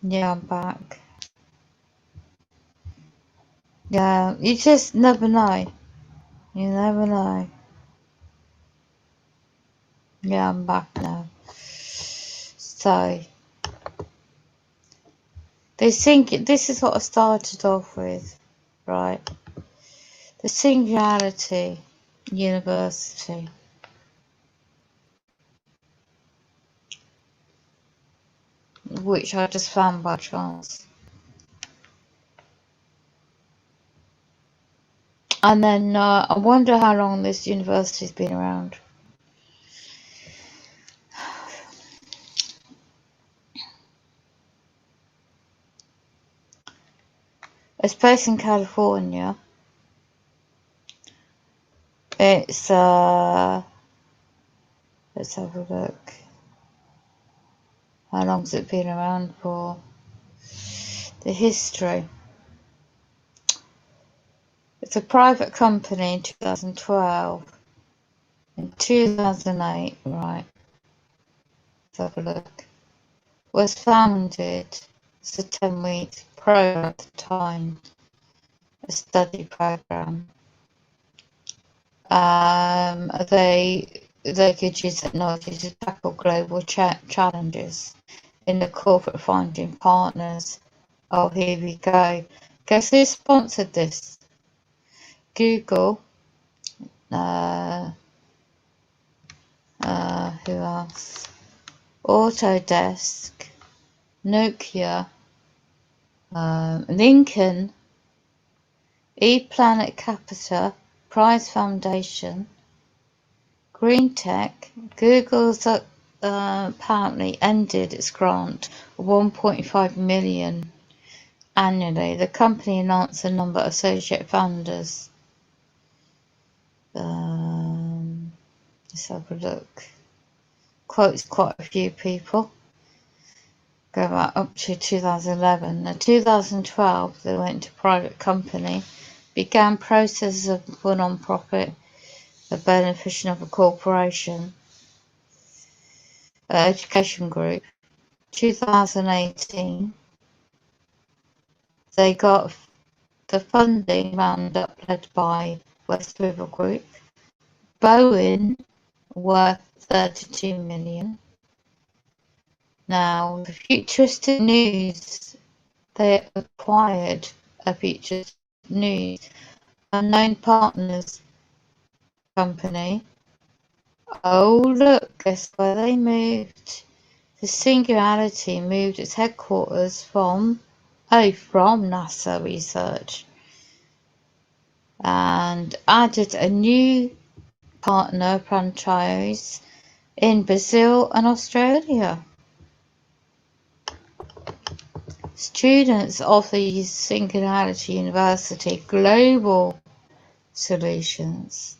yeah, I'm back. Yeah, you just never know. You never know. Yeah, I'm back now. So, they think this is what I started off with, right? The Singularity University. Which I just found by chance. And then I wonder how long this university's been around. It's based in California. It's let's have a look. How long's it been around for? The history. It's a private company in 2012. In 2008, right, let's have a look. Was founded as a 10-week program at the time. a study program. They could use technology to tackle global challenges in the corporate funding partners. Oh, here we go. Guess who sponsored this? Google. Who else? Autodesk, Nokia, Lincoln, ePlanet Capita, Prize Foundation, Green Tech. Google's apparently ended its grant of $1.5 million annually. The company announced a number of associate founders. Let's have a look. Quotes quite a few people. Go back up to 2011. In 2012, they went to private company, began processes of a non-profit, a beneficial of a corporation, education group. 2018, they got the funding roundup led by West River Group. Boeing, worth $32 million. Now, the Futuristic News, they acquired a Futuristic News, unknown partners company. Oh look, guess where they moved? The Singularity moved its headquarters from NASA Research and added a new partner franchise in Brazil and Australia. Students of the Singularity University Global Solutions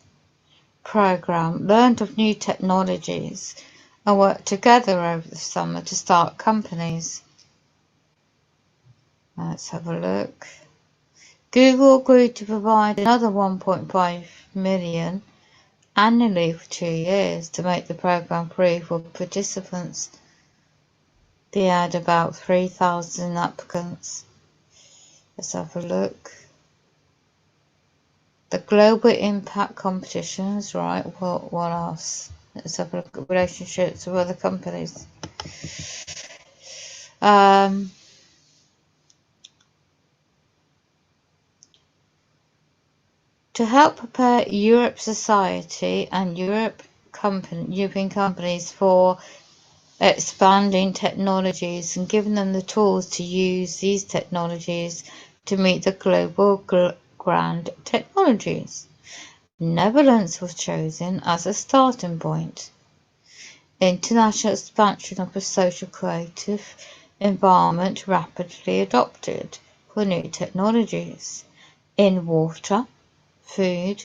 program learned of new technologies and worked together over the summer to start companies. Let's have a look. Google agreed to provide another $1.5 million annually for 2 years to make the program free for participants. They had about 3,000 applicants. Let's have a look. The global impact competitions, right? What else? Let's have a look at relationships with other companies. To help prepare Europe society and European companies for expanding technologies and giving them the tools to use these technologies to meet the global grand technologies. Netherlands was chosen as a starting point. International expansion of a social creative environment rapidly adopted for new technologies in water, food,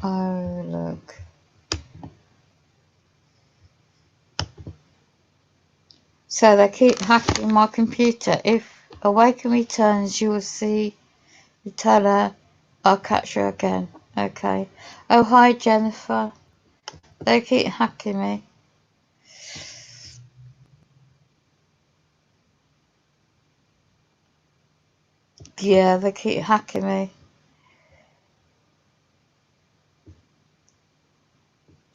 Oh, look. So they keep hacking my computer. If Awaken returns, you will see. You tell her I'll catch her again. Okay. Oh, hi, Jennifer. They keep hacking me. Yeah, they keep hacking me.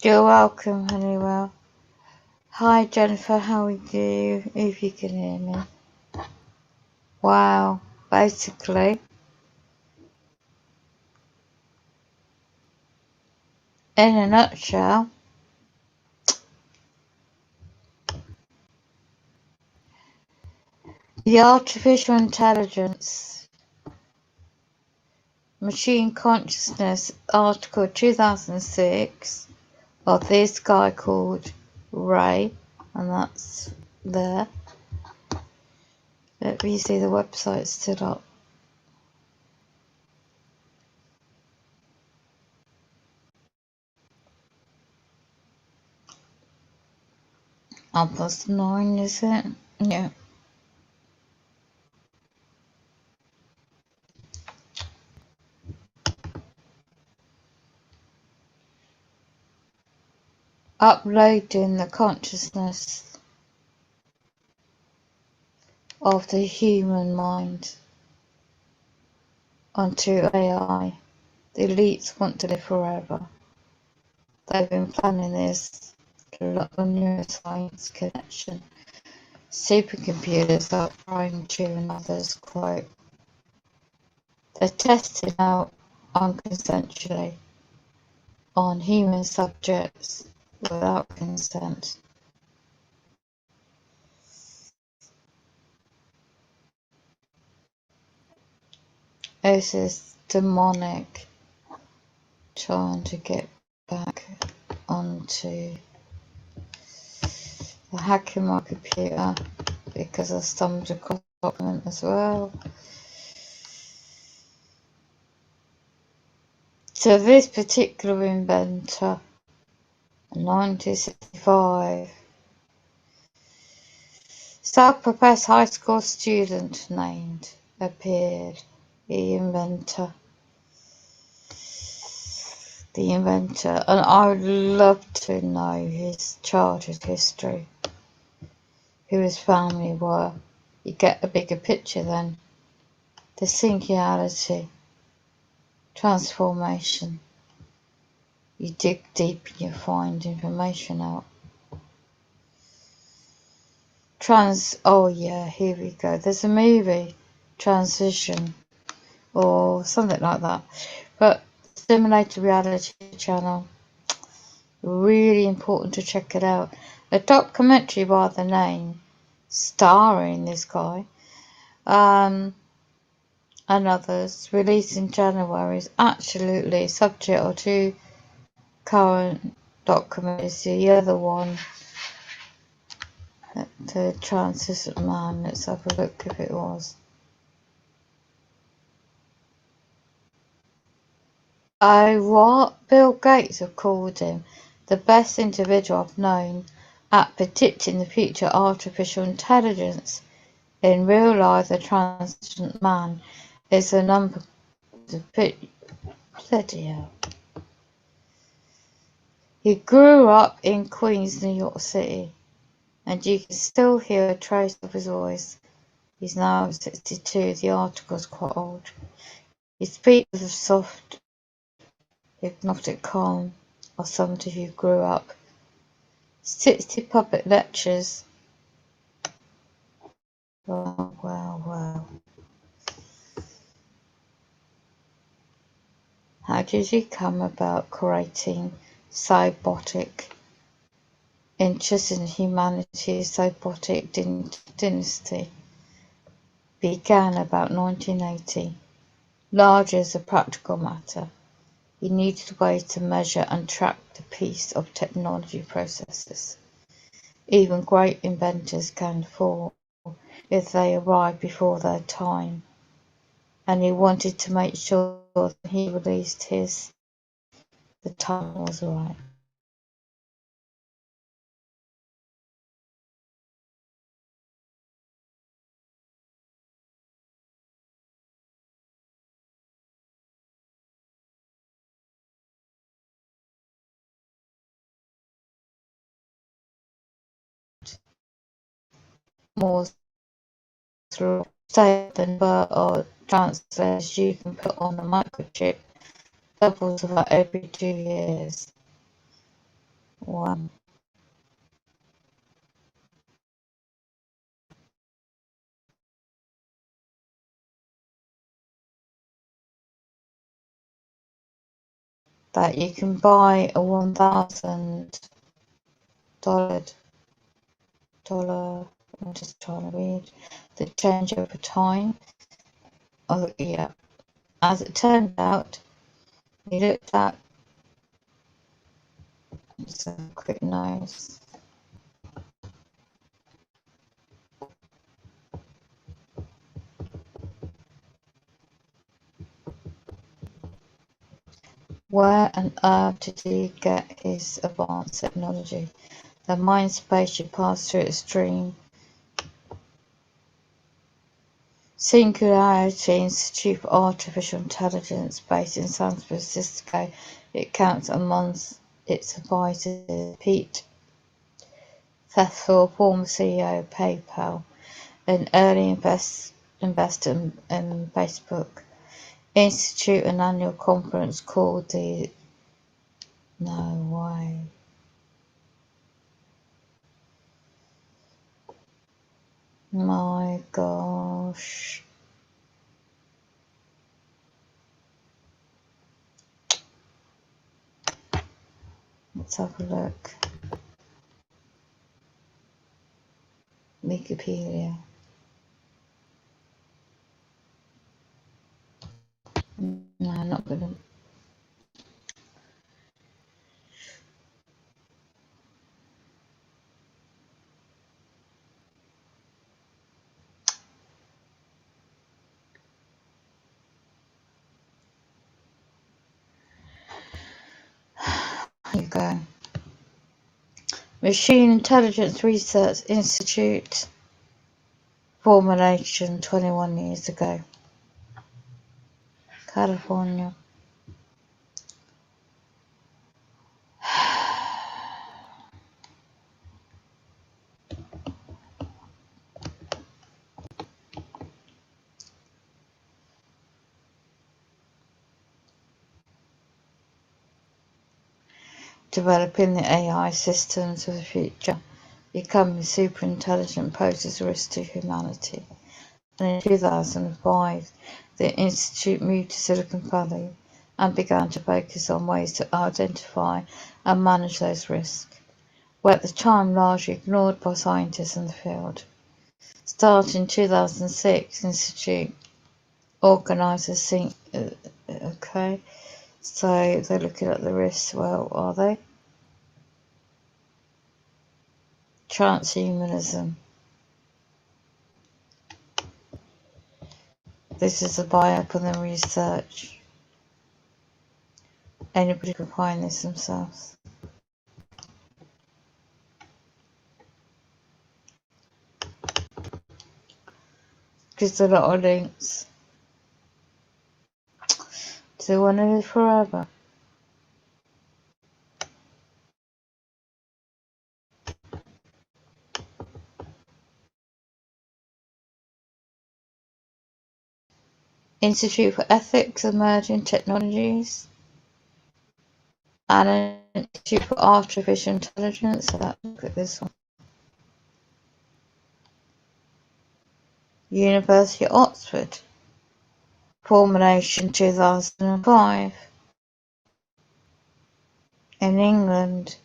You're welcome, Honeywell. Hi, Jennifer. How are you? If you can hear me. Wow. Basically, in a nutshell, the artificial intelligence, machine consciousness article 2006 of this guy called Ray, and that's there. Let me see, the website stood up. +9, is it? Yeah. Uploading the consciousness of the human mind onto AI. The elites want to live forever. They've been planning this to look on neuroscience connection. Supercomputers are trying to, and others quote, they're tested out unconsensually on human subjects without consent. This is demonic, trying to get back onto the hacking my computer because I stumbled across a document as well. So this particular inventor, in 1965, self-professed high school student named appeared the inventor, and I would love to know his childhood history, who his family were. You get a bigger picture then. The singularity, transformation. You dig deep and you find information out. Oh yeah, here we go. There's a movie, Transition, or something like that. But Simulated Reality Channel, really important to check it out. A documentary by the name, starring this guy, and others, released in January, is absolutely subject to current documentaries. The other one, the Transition Man, let's have a look if it was. Oh, what? Bill Gates have called him the best individual I've known at predicting the future artificial intelligence. In real life, the Transition Man is a number of bloody hell. He grew up in Queens, New York City, and you can still hear a trace of his voice. He's now 62. The article's quite old. He speaks with a soft, hypnotic calm of somebody who grew up. 60 public lectures. Wow. How did he come about creating Cybotic? Interest in humanity's Cybotic dynasty began about 1980. Largely as a practical matter, he needed a way to measure and track the pace of technology processes. Even great inventors can fall if they arrive before their time, and he wanted to make sure that he released the the time was right. More through statement or translators you can put on a microchip doubles about every 2 years. Wow. That you can buy a $1,000 I'm just trying to read the change over time. Oh yeah. As it turned out, he looked at some quick nose. Where on earth did he get his advanced technology? The mind spaceship passed through extreme Singularity Institute for Artificial Intelligence based in San Francisco. It counts amongst its advisors Pete Thethfield, former CEO of PayPal, an early investor in Facebook. Institute an annual conference called the No Way. My gosh. Let's have a look. Wikipedia. No, I'm not gonna. Here you go. Machine Intelligence Research Institute formulation 21 years ago. California. Developing the AI systems of the future. Becoming super intelligent poses a risk to humanity. And in 2005, the Institute moved to Silicon Valley and began to focus on ways to identify and manage those risks, were at the time largely ignored by scientists in the field. Starting in 2006, Institute organises okay, so they're looking at the risks. Well, are they? Transhumanism. This is a buy-up on the research. Anybody can find this themselves. Gives a lot of links. Do they want to live forever? Institute for Ethics, Emerging Technologies, and an Institute for Artificial Intelligence. So let's look at this one. University of Oxford. Formulation 2005. In England.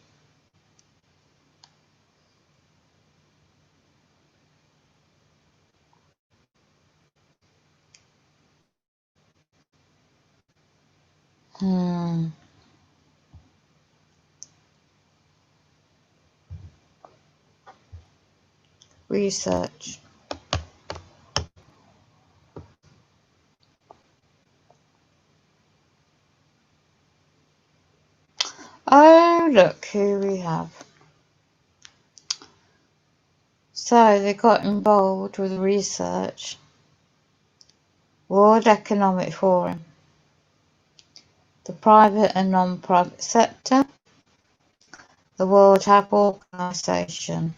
Research. look who we have. So they got involved with research. World Economic Forum, the private and non-profit sector, the World Health Organization,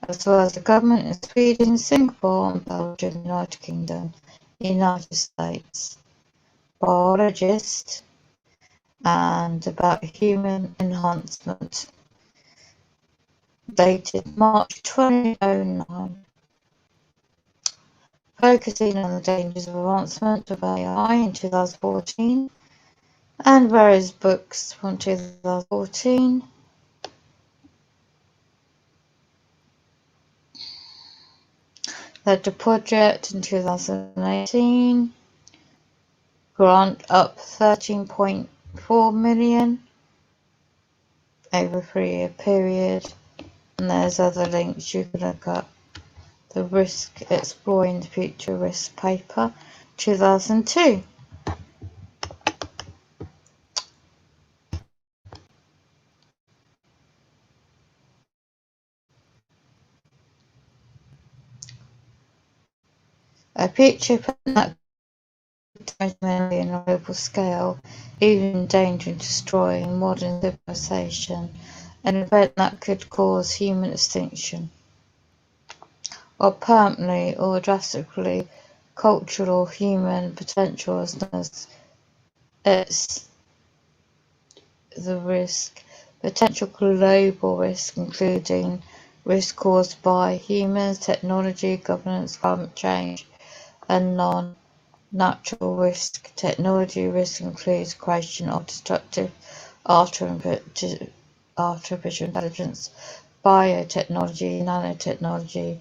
as well as the government in Sweden, Singapore and Belgium, United Kingdom, United States, biologists, and about human enhancement, dated March 2009, focusing on the dangers of advancement of AI in 2014, and various books from 2014. Led the project in 2018, grant up 13.4 million over a 3-year period, and there's other links you can look up. The Risk Exploring the Future Risk paper, 2002. A future that could damage on a global scale, even endangering destroying modern civilization, an event that could cause human extinction, or permanently or drastically cultural human potential as known as its the risk. Potential global risk including risk caused by humans, technology, governance, climate change, and non-natural risk. Technology risk includes creation of destructive artificial intelligence, biotechnology, nanotechnology,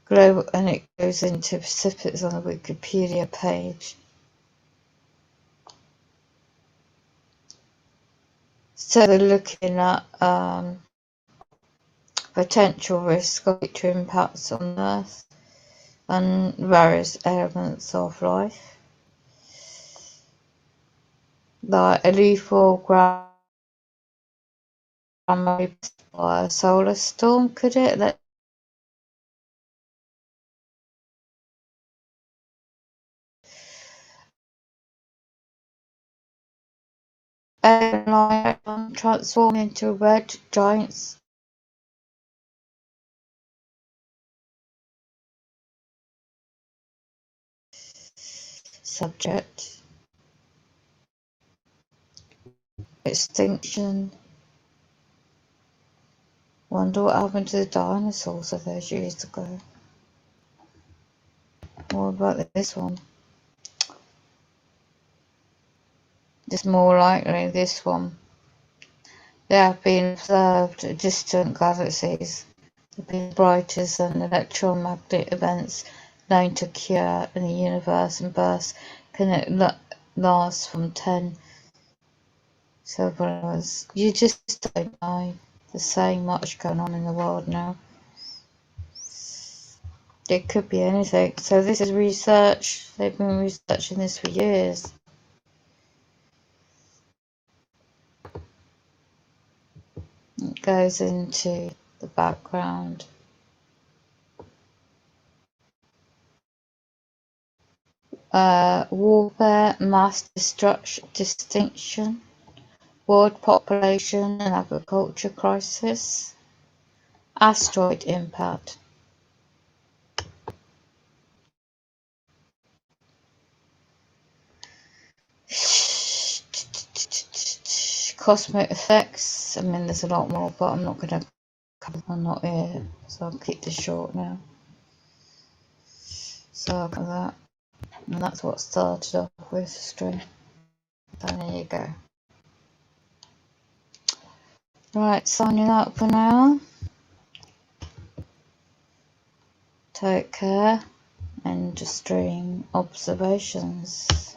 global, and it goes into specifics on the Wikipedia page. So they're looking at potential risk of future impacts on Earth and various elements of life, like a lethal ground by a solar storm. Could it? Transform into red giants. Subject: extinction. Wonder what happened to the dinosaurs of those years ago. What about this one? It's more likely this one. There have been observed distant galaxies that have been brighter than electromagnetic events known to occur in the universe, and bursts can last from 10 several hours. You just don't know. There's so much going on in the world now. It could be anything. So this is research. They've been researching this for years. It goes into the background. Warfare, mass distinction, world population and agriculture crisis, asteroid impact. Cosmic effects. I mean, there's a lot more, but I'm not going to cover them. I'm not here, so I'll keep this short now. So I've got that. And that's what started off with the string. And there you go. Right, signing out for now. Take care and just stream observations.